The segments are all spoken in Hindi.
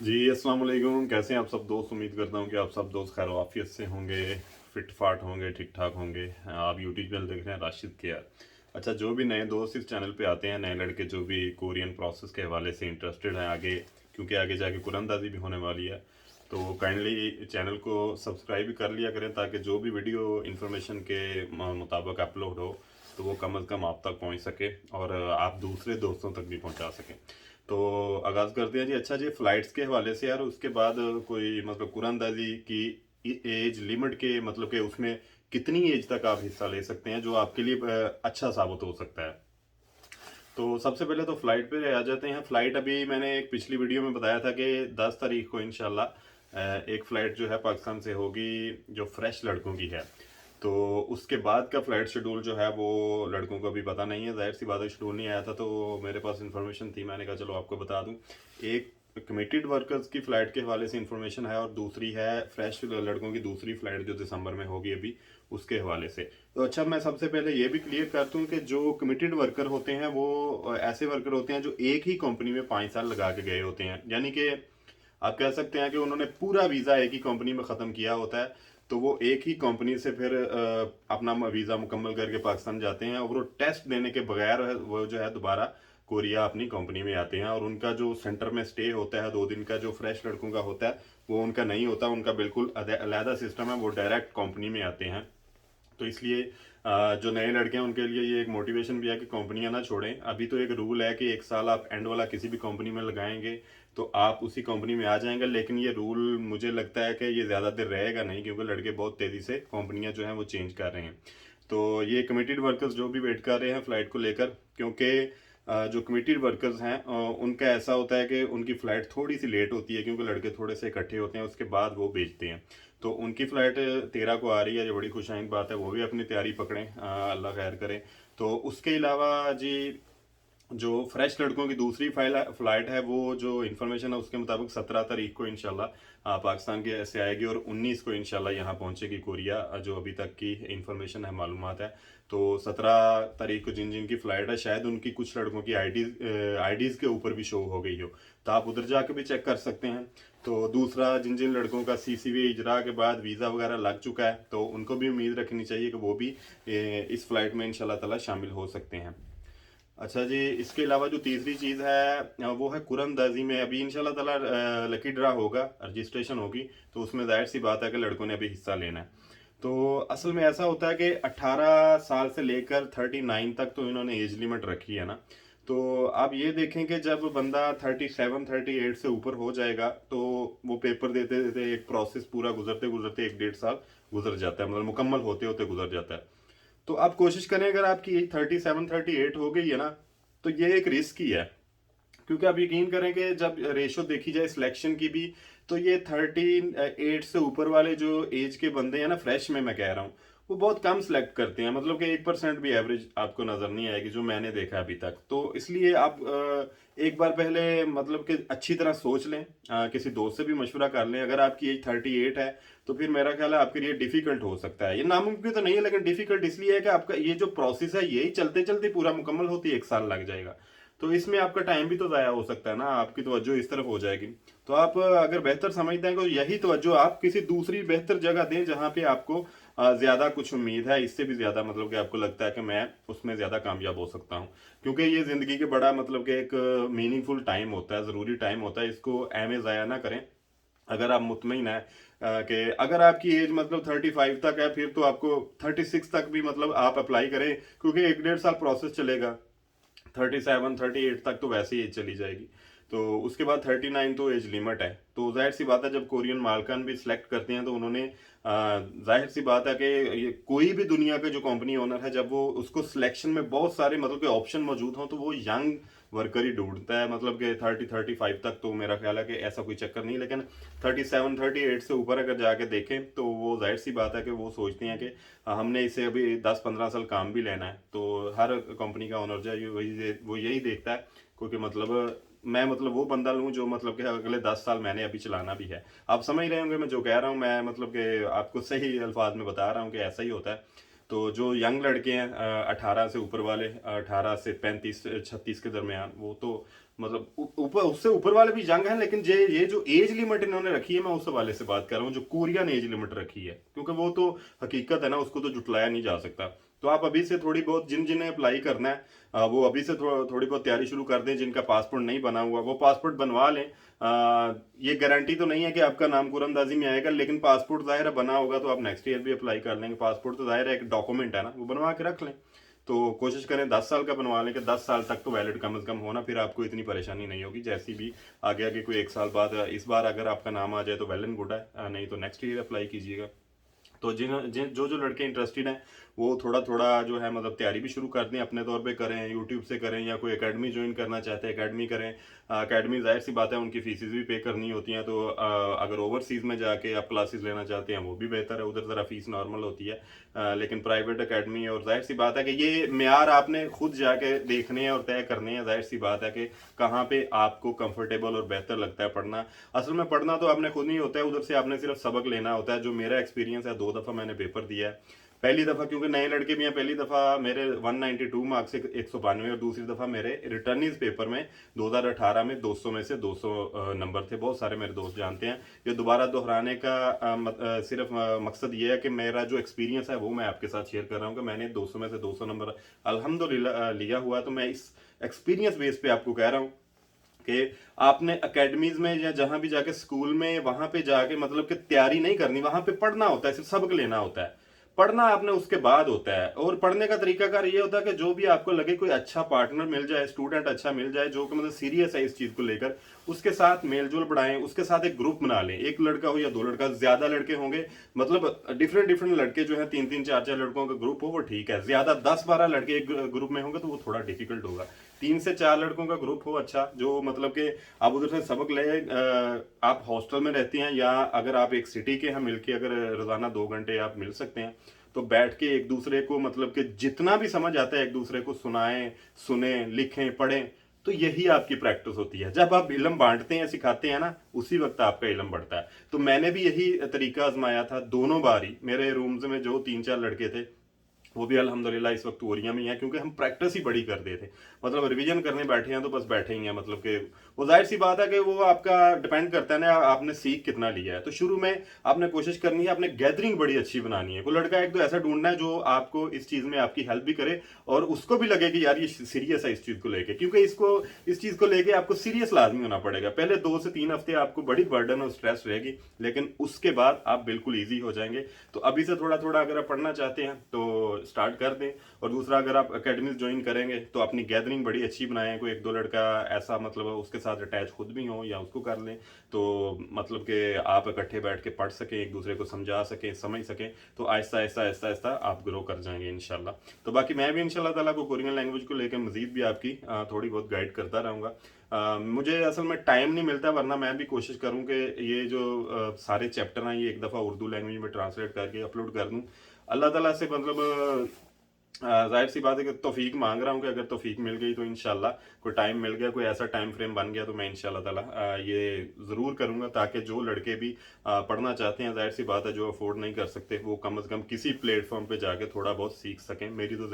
जी, अस्सलाम वालेकुम। कैसे हैं आप सब दोस्त? उम्मीद करता हूँ कि आप सब दोस्त खैर वाफियत से होंगे, फिट-फाट होंगे, ठीक-ठाक होंगे। आप यूट्यूब चैनल देख रहे हैं राशिद केयर। अच्छा, जो भी नए दोस्त इस चैनल पे आते हैं, नए लड़के जो भी कोरियन प्रोसेस के हवाले से इंटरेस्टेड हैं आगे, क्योंकि आगे जाके कुरअंदाज़ी भी होने वाली है, तो काइंडली चैनल को सब्सक्राइब भी कर लिया करें ताकि जो भी वीडियो इन्फॉर्मेशन के मुताबिक अपलोड हो, तो वो कम अज़ कम आप तक पहुँच सके और आप दूसरे दोस्तों तक भी पहुँचा सकें। तो आगाज़ करते हैं जी। अच्छा जी, फ़्लाइट्स के हवाले से यार उसके बाद कोई मतलब कुरानंदाज़ी की एज लिमिट के मतलब कि उसमें कितनी एज तक आप हिस्सा ले सकते हैं जो आपके लिए अच्छा साबित हो सकता है। तो सबसे पहले तो फ़्लाइट पे आ जाते हैं। फ़्लाइट अभी मैंने एक पिछली वीडियो में बताया था कि 10 तारीख को इंशाल्लाह एक फ़्लाइट जो है पाकिस्तान से होगी जो फ्रेश लड़कों की है। तो उसके बाद का फ़्लाइट शेड्यूल जो है वो लड़कों को अभी पता नहीं है, ज़ाहिर सी बात है, शेड्यूल नहीं आया था तो मेरे पास इन्फॉर्मेशन थी, मैंने कहा चलो आपको बता दूं। एक कमिटेड वर्कर्स की फ़्लाइट के हवाले से इन्फॉर्मेशन है और दूसरी है फ्रेश लड़कों की दूसरी फ़्लाइट जो दिसंबर में होगी अभी, उसके हवाले से। तो अच्छा, मैं सबसे पहले ये भी क्लियर कर दूं कि जो कमिटेड वर्कर होते हैं वो ऐसे वर्कर होते हैं जो एक ही कंपनी में 5 साल लगा के गए होते हैं, यानी कि आप कह सकते हैं कि उन्होंने पूरा वीज़ा एक ही कंपनी में ख़त्म किया होता है। तो वो एक ही कंपनी से फिर अपना वीज़ा मुकम्मल करके पाकिस्तान जाते हैं और वो टेस्ट देने के बगैर वो जो है दोबारा कोरिया अपनी कंपनी में आते हैं और उनका जो सेंटर में स्टे होता है 2 दिन का, जो फ्रेश लड़कों का होता है वो उनका नहीं होता, उनका बिल्कुल अलहदा सिस्टम है, वो डायरेक्ट कंपनी में आते हैं। तो इसलिए जो नए लड़के हैं उनके लिए ये एक मोटिवेशन भी है कि कंपनियां ना छोड़ें। अभी तो एक रूल है कि 1 साल आप एंड वाला किसी भी कंपनी में लगाएंगे तो आप उसी कंपनी में आ जाएंगे, लेकिन ये रूल मुझे लगता है कि ये ज़्यादा देर रहेगा नहीं, क्योंकि लड़के बहुत तेज़ी से कंपनियां जो हैं वो चेंज कर रहे हैं। तो ये कमिटेड वर्कर्स जो भी वेट कर रहे हैं फ़्लाइट को लेकर, क्योंकि जो कमिटेड वर्कर्स हैं उनका ऐसा होता है कि उनकी फ़्लाइट थोड़ी सी लेट होती है क्योंकि लड़के थोड़े से इकट्ठे होते हैं, उसके बाद वो भेजते हैं। तो उनकी फ़्लाइट 13 को आ रही है, ये बड़ी खुशाइंद बात है, वो भी अपनी तैयारी पकड़ें, अल्लाह खैर करे। तो उसके अलावा जी, जो फ्रेश लड़कों की दूसरी फ्लाइट है वो जो इन्फॉर्मेशन है उसके मुताबिक 17 तारीख को इंशाल्लाह पाकिस्तान के से आएगी और 19 को इंशाल्लाह यहाँ पहुँचेगी कोरिया, जो अभी तक की इन्फॉर्मेशन है, मालूमात है। तो 17 तारीख को जिन जिन की फ़्लाइट है शायद उनकी कुछ लड़कों की आईडीज़ के ऊपर भी शो हो गई हो, तो आप उधर जाके भी चेक कर सकते हैं। तो दूसरा, जिन जिन लड़कों का सीसीवी इजरा के बाद वीज़ा वगैरह लग चुका है तो उनको भी उम्मीद रखनी चाहिए कि वो भी इस फ्लाइट में इंशाल्लाह ताला शामिल हो सकते हैं। अच्छा जी, इसके अलावा जो तीसरी चीज़ है वो है कुरअंदाज़ी में अभी इंशाल्लाह ताला लकी ड्रा होगा, रजिस्ट्रेशन होगी, तो उसमें ज़ाहिर सी बात है कि लड़कों ने अभी हिस्सा लेना है। तो असल में ऐसा होता है कि 18 साल से लेकर 39 तक तो इन्होंने एज लिमिट रखी है ना। तो आप ये देखें कि जब बंदा 37 38 से ऊपर हो जाएगा तो वो पेपर देते देते एक प्रोसेस पूरा गुजरते गुजरते 1 डेढ़ साल गुजर जाता है, मतलब मुकम्मल होते होते गुजर जाता है। तो आप कोशिश करें, अगर आपकी एज 37 38 हो गई है ना, तो ये एक रिस्क ही है, क्योंकि आप यकीन करें कि जब रेशो देखी जाए सिलेक्शन की भी, तो ये 38 से ऊपर वाले जो एज के बंदे हैं ना, फ्रेश में मैं कह रहा हूँ, वो बहुत कम सिलेक्ट करते हैं, मतलब कि 1% भी एवरेज आपको नजर नहीं आएगी जो मैंने देखा अभी तक। तो इसलिए आप एक बार पहले मतलब कि अच्छी तरह सोच लें, किसी दोस्त से भी मशवरा कर लें। अगर आपकी एज 38 है तो फिर मेरा ख्याल है आपके लिए डिफिकल्ट हो सकता है, ये नामुमकिन तो नहीं है लेकिन डिफिकल्ट इसलिए है कि आपका ये जो प्रोसेस है यही चलते चलते पूरा मुकम्मल होती 1 साल लग जाएगा। तो इसमें आपका टाइम भी तो ज़ाया हो सकता है ना, आपकी तवज्जो इस तरफ हो जाएगी। तो आप अगर बेहतर समझते हैं तो यही तवज्जो आप किसी दूसरी बेहतर जगह दें जहाँ पे आपको ज़्यादा कुछ उम्मीद है, इससे भी ज़्यादा मतलब कि आपको लगता है कि मैं उसमें ज़्यादा कामयाब हो सकता हूँ। क्योंकि ये ज़िंदगी के बड़ा मतलब कि एक मीनिंगफुल टाइम होता है, ज़रूरी टाइम होता है, इसको ऐमे ज़ाया ना करें। अगर आप मुतमिन है कि अगर आपकी एज मतलब 35 तक है, फिर तो आपको 36 तक भी मतलब आप अप्लाई करें, क्योंकि 1 डेढ़ साल प्रोसेस चलेगा। 37 38 तक तो वैसे ही एज चली जाएगी, तो उसके बाद 39 तो एज लिमिट है। तो जाहिर सी बात है जब कोरियन मालकान भी सिलेक्ट करते हैं तो उन्होंने जाहिर सी बात है कि ये कोई भी दुनिया के जो कंपनी ओनर है, जब वो उसको सिलेक्शन में बहुत सारे मतलब के ऑप्शन मौजूद हों तो वो यंग वर्कर ही ढूंढता है, मतलब कि 30 35 तक तो मेरा ख्याल है कि ऐसा कोई चक्कर नहीं, लेकिन 37 38 से ऊपर अगर जाके देखें तो वो जाहिर सी बात है कि वो सोचते हैं कि हमने इसे अभी 10 15 साल काम भी लेना है। तो हर कंपनी का ओनर जो है वो यही देखता है, क्योंकि मतलब मैं मतलब वो बंदा लूँ जो मतलब कि अगले 10 साल मैंने अभी चलाना भी है। आप समझ रहे होंगे मैं जो कह रहा हूँ, मैं मतलब कि आपको सही अल्फाज में बता रहा हूँ कि ऐसा ही होता है। तो जो यंग लड़के हैं 18 से ऊपर वाले, 18 से 35 36 के दरमियान, वो तो मतलब ऊपर उससे ऊपर वाले भी यंग हैं, लेकिन ये जो एज लिमिट इन्होंने रखी है, मैं उस हवाले से बात कर रहा हूँ, जो कोरियन एज लिमिट रखी है, क्योंकि वो तो हकीकत है ना, उसको तो जुटलाया नहीं जा सकता। तो आप अभी से थोड़ी बहुत जिन्हें अप्लाई करना है वो अभी से थोड़ी बहुत तैयारी शुरू कर दें। जिनका पासपोर्ट नहीं बना हुआ वो पासपोर्ट बनवा लें। ये गारंटी तो नहीं है कि आपका नाम कुरंदाजी में आएगा, लेकिन पासपोर्ट जाहिर है बना होगा तो आप नेक्स्ट ईयर भी अप्लाई कर लेंगे। पासपोर्ट तो जाहिर है एक डॉक्यूमेंट है ना, वो बनवा के रख लें। तो कोशिश करें 10 साल का बनवा लें कि 10 साल तक तो वैलिड कम से कम होना, फिर आपको इतनी परेशानी नहीं होगी। जैसी भी आगे आगे कोई 1 साल बाद इस बार अगर आपका नाम आ जाए तो वेल एंड गुड है, नहीं तो नेक्स्ट ईयर अप्लाई कीजिएगा। तो जो लड़के इंटरेस्टेड हैं वो थोड़ा थोड़ा जो है मतलब तैयारी भी शुरू कर दें, अपने तौर पे करें, यूट्यूब से करें, या कोई एकेडमी ज्वाइन करना चाहते हैं एकेडमी करें। एकेडमी जाहिर सी बात है उनकी फीसिस भी पे करनी होती हैं, तो अगर ओवरसीज़ में जाके आप क्लासेस लेना चाहते हैं वो भी बेहतर है, उधर ज़रा फीस नॉर्मल होती है। लेकिन प्राइवेट एकेडमी, और जाहिर सी बात है कि ये मेयार आपने खुद जाके देखने हैं और तय करने हैं। जाहिर सी बात है कि कहाँ पे आपको कंफर्टेबल और बेहतर लगता है पढ़ना। असल में पढ़ना तो आपने खुद नहीं होता है, उधर से आपने सिर्फ सबक लेना होता है। जो मेरा एक्सपीरियंस है, 2 दफ़ा मैंने पेपर दिया है। पहली दफ़ा क्योंकि नए लड़के भी हैं, पहली दफ़ा मेरे 192 मार्क्स से 192, और दूसरी दफ़ा मेरे रिटर्निंग पेपर में 2018 में 200 में से 200 नंबर थे। बहुत सारे मेरे दोस्त जानते हैं। ये दोबारा दोहराने का सिर्फ मकसद ये है कि मेरा जो एक्सपीरियंस है वो मैं आपके साथ शेयर कर रहा हूँ कि मैंने 200 में से 200 नंबर अल्हम्दुलिल्लाह लिया हुआ है। तो मैं इस एक्सपीरियंस बेस पे आपको कह रहा हूँ कि आपने अकेडमीज में या जहां भी जाके स्कूल में वहां पे जाके मतलब कि तैयारी नहीं करनी, वहां पे पढ़ना होता है, सिर्फ सबक लेना होता है। पढ़ना आपने उसके बाद होता है। और पढ़ने का तरीकाकार ये होता है कि जो भी आपको लगे कोई अच्छा पार्टनर मिल जाए, स्टूडेंट अच्छा मिल जाए जो कि मतलब सीरियस है इस चीज को लेकर, उसके साथ मेलजोल बढ़ाएं, उसके साथ एक ग्रुप बना लें। एक लड़का हो या 2 लड़का, ज्यादा लड़के होंगे मतलब डिफरेंट डिफरेंट लड़के जो है 3-3 4-4 लड़कों का ग्रुप हो वो ठीक है। ज्यादा 10-12 लड़के एक ग्रुप में होंगे तो वो थोड़ा डिफिकल्ट होगा। 3 से 4 लड़कों का ग्रुप हो अच्छा, जो मतलब कि आप उधर से सबक ले। आप हॉस्टल में रहते हैं या अगर आप एक सिटी के हैं, मिलके अगर रोजाना 2 घंटे आप मिल सकते हैं तो बैठ के एक दूसरे को मतलब कि जितना भी समझ आता है एक दूसरे को सुनाएं, सुने, लिखें, पढ़ें। तो यही आपकी प्रैक्टिस होती है। जब आप इल्म बांटते हैं, सिखाते हैं ना, उसी वक्त आपका इल्म बढ़ता है। तो मैंने भी यही तरीका आजमाया था दोनों बार ही। मेरे रूम्स में जो 3-4 लड़के थे वो भी अल्हम्दुलिल्लाह इस वक्त ओरिया में ही है, क्योंकि हम प्रैक्टिस ही बड़ी करते थे। मतलब रिवीजन करने बैठे हैं तो बस बैठे ही हैं, मतलब कि वो जाहिर सी बात है कि वो आपका डिपेंड करता है ना आपने सीख कितना लिया है। तो शुरू में आपने कोशिश करनी है, आपने गैदरिंग बड़ी अच्छी बनानी है। कोई लड़का एक तो ऐसा ढूंढना है जो आपको इस चीज में आपकी हेल्प भी करे और उसको भी लगे कि यार ये सीरियस है इस चीज को लेके, क्योंकि इस चीज को लेके आपको सीरियस लाजमी होना पड़ेगा। पहले 2 से 3 हफ्ते आपको बड़ी बर्डन और स्ट्रेस रहेगी, लेकिन उसके बाद आप बिल्कुल ईजी हो जाएंगे। तो अभी से थोड़ा थोड़ा अगर आप पढ़ना चाहते हैं तो स्टार्ट कर दें। और दूसरा, अगर आप अकेडमी ज्वाइन करेंगे तो अपनी गैदरिंग बड़ी अच्छी बनाएं। कोई 1-2 लड़का ऐसा मतलब उसके साथ अटैच खुद भी हो या उसको कर लें, तो मतलब कि आप इकट्ठे बैठ के पढ़ सकें, एक दूसरे को समझा सकें, समझ सकें। तो आहिस्ता आहिस्ता आहिस्ता आहिस्ता आप ग्रो कर जाएंगे इंशाल्लाह। तो बाकी मैं भी इंशाल्लाह ताला को कोरियन लैंग्वेज को लेकर मजीद भी आपकी थोड़ी बहुत गाइड करता रहूँगा। मुझे असल में टाइम नहीं मिलता, वरना मैं भी कोशिश करूं कि ये जो सारे चैप्टर हैं ये एक दफ़ा उर्दू लैंग्वेज में ट्रांसलेट करके अपलोड कर दूं। अल्लाह ताला से मतलब जाहिर सी बात है कि तौफीक मांग रहा हूँ कि अगर तौफीक मिल गई तो इंशाल्लाह, कोई टाइम मिल गया, कोई ऐसा टाइम फ्रेम बन गया तो मैं इंशाल्लाह ताला ये ज़रूर करूँगा, ताकि जो लड़के भी पढ़ना चाहते हैं, जाहिर सी बात है जो अफोर्ड नहीं कर सकते, वो कम से कम किसी प्लेटफॉर्म पे जाके थोड़ा बहुत सीख सकें। मेरी तो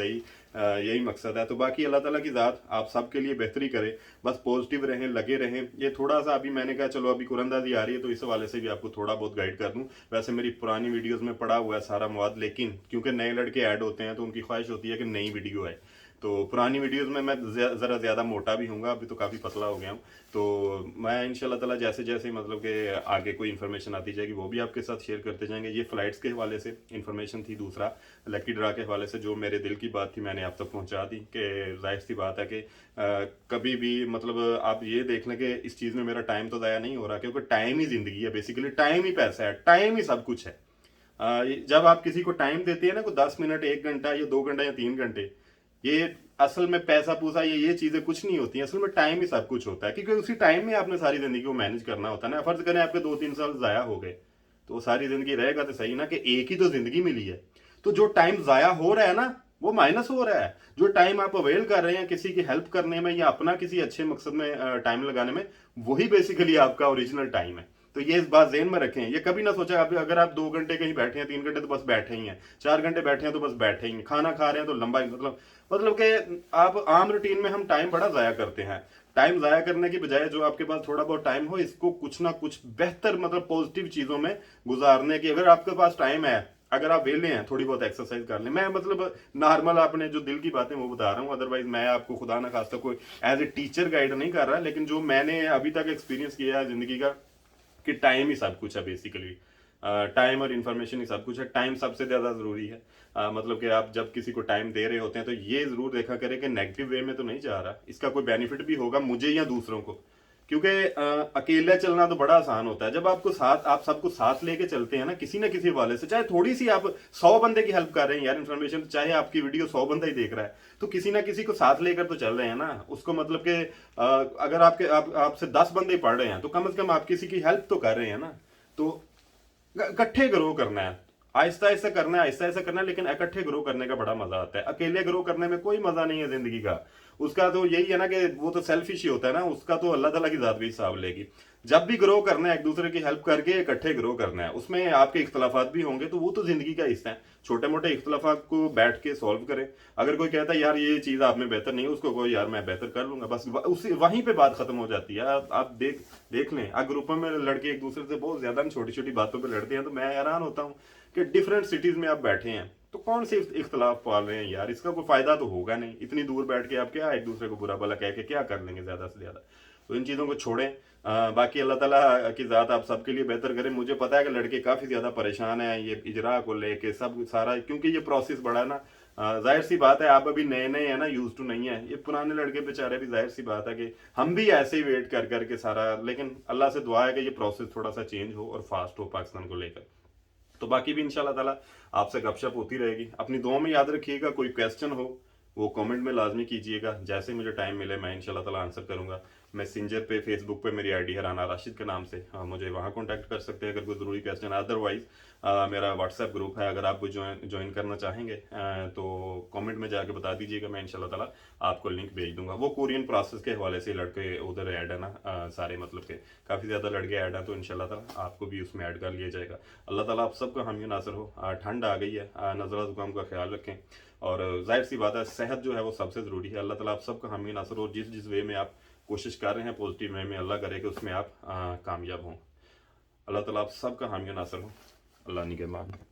यही मकसद है। तो बाकी अल्लाह ताला की ज़ात आप सब के लिए बेहतरी करे, बस पॉजिटिव रहें, लगे रहें। ये थोड़ा सा अभी मैंने कहा चलो अभी कुरंदाजी आ रही है तो इस हवाले से भी आपको थोड़ा बहुत गाइड कर दूं। वैसे मेरी पुरानी वीडियोस में पड़ा हुआ है सारा मवाद, लेकिन क्योंकि नए लड़के ऐड होते हैं तो उनकी ख्वाहिश होती है कि नई वीडियो आए। तो पुरानी वीडियोस में मैं ज़रा ज़्यादा मोटा भी हूँगा, अभी तो काफ़ी पतला हो गया हूँ। तो मैं इंशाल्लाह ताला जैसे जैसे मतलब कि आगे कोई इन्फॉर्मेशन आती जाएगी वो भी आपके साथ शेयर करते जाएंगे। ये फ़्लाइट्स के हवाले से इन्फॉर्मेशन थी। दूसरा, लकी ड्रा के हवाले से जो मेरे दिल की बात थी मैंने आप तक पहुँचा दी कि जाहिर सी बात है कि कभी भी मतलब आप ये देख लें कि इस चीज़ में मेरा टाइम तो ज़ाया नहीं हो रहा, क्योंकि टाइम ही ज़िंदगी है। बेसिकली टाइम ही पैसा है, टाइम ही सब कुछ है। जब आप किसी को टाइम देते हैं ना, कोई 10 मिनट, 1 घंटा या 2 घंटा या 3 घंटे, ये असल में पैसा पूसा ये चीजें कुछ नहीं होती हैं। असल में टाइम ही सब कुछ होता है, क्योंकि उसी टाइम में आपने सारी जिंदगी को मैनेज करना होता है ना। फर्ज करें आपके 2-3 साल जाया हो गए तो वो सारी जिंदगी रहेगा तो सही ना, कि एक ही तो जिंदगी मिली है। तो जो टाइम जाया हो रहा है ना वो माइनस हो रहा है। जो टाइम आप अवेल कर रहे हैं किसी की हेल्प करने में या अपना किसी अच्छे मकसद में टाइम लगाने में, वही बेसिकली आपका ओरिजिनल टाइम है। तो ये इस बात ज़हन में रखें। ये कभी ना सोचा अगर आप 2 घंटे कहीं बैठे हैं, 3 घंटे तो बस बैठे ही हैं, 4 घंटे बैठे हैं तो बस बैठे ही हैं, खाना खा रहे हैं तो लंबा ही मतलब कि आप आम रूटीन में हम टाइम बड़ा ज़ाया करते हैं। टाइम ज़ाया करने की बजाय जो आपके पास थोड़ा बहुत टाइम हो, इसको कुछ ना कुछ बेहतर मतलब पॉजिटिव चीज़ों में गुजारने की। अगर आपके पास टाइम है, अगर आप वेले हैं, थोड़ी बहुत एक्सरसाइज कर लें। मैं मतलब नॉर्मल अपने जो दिल की बातें वो बता रहा हूँ, अदरवाइज मैं आपको खुदा ना खास्ता कोई एज ए टीचर गाइड नहीं कर रहा, लेकिन जो मैंने अभी तक एक्सपीरियंस किया है जिंदगी का, कि टाइम ही सब कुछ है बेसिकली। टाइम और इन्फॉर्मेशन ही सब कुछ है। टाइम सबसे ज़्यादा ज़रूरी है। मतलब कि आप जब किसी को टाइम दे रहे होते हैं तो ये ज़रूर देखा करें कि नेगेटिव वे में तो नहीं जा रहा, इसका कोई बेनिफिट भी होगा मुझे या दूसरों को। क्योंकि अकेले चलना तो बड़ा आसान होता है, जब आपको साथ, आप सबको साथ लेके चलते हैं ना किसी वाले से, चाहे थोड़ी सी आप 100 बंदे की हेल्प कर रहे हैं यार, इन्फॉर्मेशन, चाहे आपकी वीडियो 100 बंदा ही देख रहा है, तो किसी ना किसी को साथ लेकर तो चल रहे हैं ना उसको। मतलब कि अगर आपसे 10 बंदे पढ़ रहे हैं तो कम से कम आप किसी की हेल्प तो कर रहे हैं ना। तो इकट्ठे ग्रो करना है, आहिस्ता आहिस्ता करना है, आहिस्ता आहिस्ता करना है, लेकिन इकट्ठे ग्रो करने का बड़ा मजा आता है। अकेले ग्रो करने में कोई मजा नहीं है जिंदगी का। उसका तो यही है ना कि वो तो सेल्फिश ही होता है ना, उसका तो अल्लाह ताला की जात भी हिसाब लेगी। जब भी ग्रो करना है एक दूसरे की हेल्प करके इकट्ठे ग्रो करना है। उसमें आपके इख्तलाफात भी होंगे तो वो तो जिंदगी का हिस्सा है, छोटे मोटे इख्तलाफात को बैठ के सॉल्व करें। अगर कोई कहता है यार ये चीज आप में बेहतर नहीं है, उसको कोई यार मैं बेहतर कर लूंगा, बस उसी वहीं पे बात खत्म हो जाती है। आप देख लें, अगर ग्रुपों में लड़के एक दूसरे से बहुत ज्यादा छोटी छोटी बातों पर लड़ते हैं तो मैं हैरान होता हूँ कि डिफरेंट सिटीज में आप बैठे हैं तो कौन से इख्तलाफ पाल रहे हैं यार, इसका कोई फायदा तो होगा नहीं। इतनी दूर बैठ के आप क्या एक दूसरे को बुरा भला कह के क्या कर लेंगे ज्यादा से ज्यादा। तो इन चीज़ों को छोड़ें। बाकी अल्लाह ताला की ज़ात आप सबके लिए बेहतर करें। मुझे पता है कि लड़के काफ़ी ज़्यादा परेशान हैं ये इजरा को लेके सब सारा, क्योंकि ये प्रोसेस बड़ा है ना। जाहिर सी बात है आप अभी नए नए हैं ना, यूज टू नहीं है। ये पुराने लड़के बेचारे भी जाहिर सी बात है कि हम भी ऐसे ही वेट कर करके सारा, लेकिन अल्लाह से दुआ है कि ये प्रोसेस थोड़ा सा चेंज हो और फास्ट हो पाकिस्तान को लेकर। तो बाकी भी इंशाल्लाह ताला आपसे गपशप होती रहेगी। अपनी दुआ में याद रखिएगा, कोई क्वेश्चन हो वो कमेंट में लाजमी कीजिएगा, जैसे मुझे टाइम मिले मैं इंशाल्लाह ताला आंसर करूंगा। मैसेंजर पे, फेसबुक पे मेरी आईडी है राना राशिद के नाम से, मुझे वहाँ कॉन्टैक्ट कर सकते हैं अगर कोई ज़रूरी क्वेश्चन। अदरवाइज मेरा व्हाट्सएप ग्रुप है, अगर आप ज्वाइन करना चाहेंगे तो कमेंट में जाके बता दीजिएगा, मैं इंशाल्लाह ताला आपको लिंक भेज दूंगा। वो कोरियन प्रोसेस के हवाले से लड़के उधर ऐड है ना, सारे मतलब के काफ़ी ज़्यादा लड़के ऐड हैं, तो इंशाल्लाह ताला आपको भी उसमें ऐड कर लिया जाएगा। अल्लाह ताला आप सबका हामी नासर हो। ठंड आ गई है, नज़ला ज़ुकाम का ख्याल रखें, और जाहिर सी बात है सेहत जो है वो सबसे ज़रूरी है। अल्लाह ताला आप सबका हामी नासर हो। जिस जिस वे में आप कोशिश कर रहे हैं पॉजिटिव वे में, अल्लाह करे कि उसमें आप कामयाब हों। अल्लाह ताला आप सबका हामी नासर हो। अल्लाह निगहबान।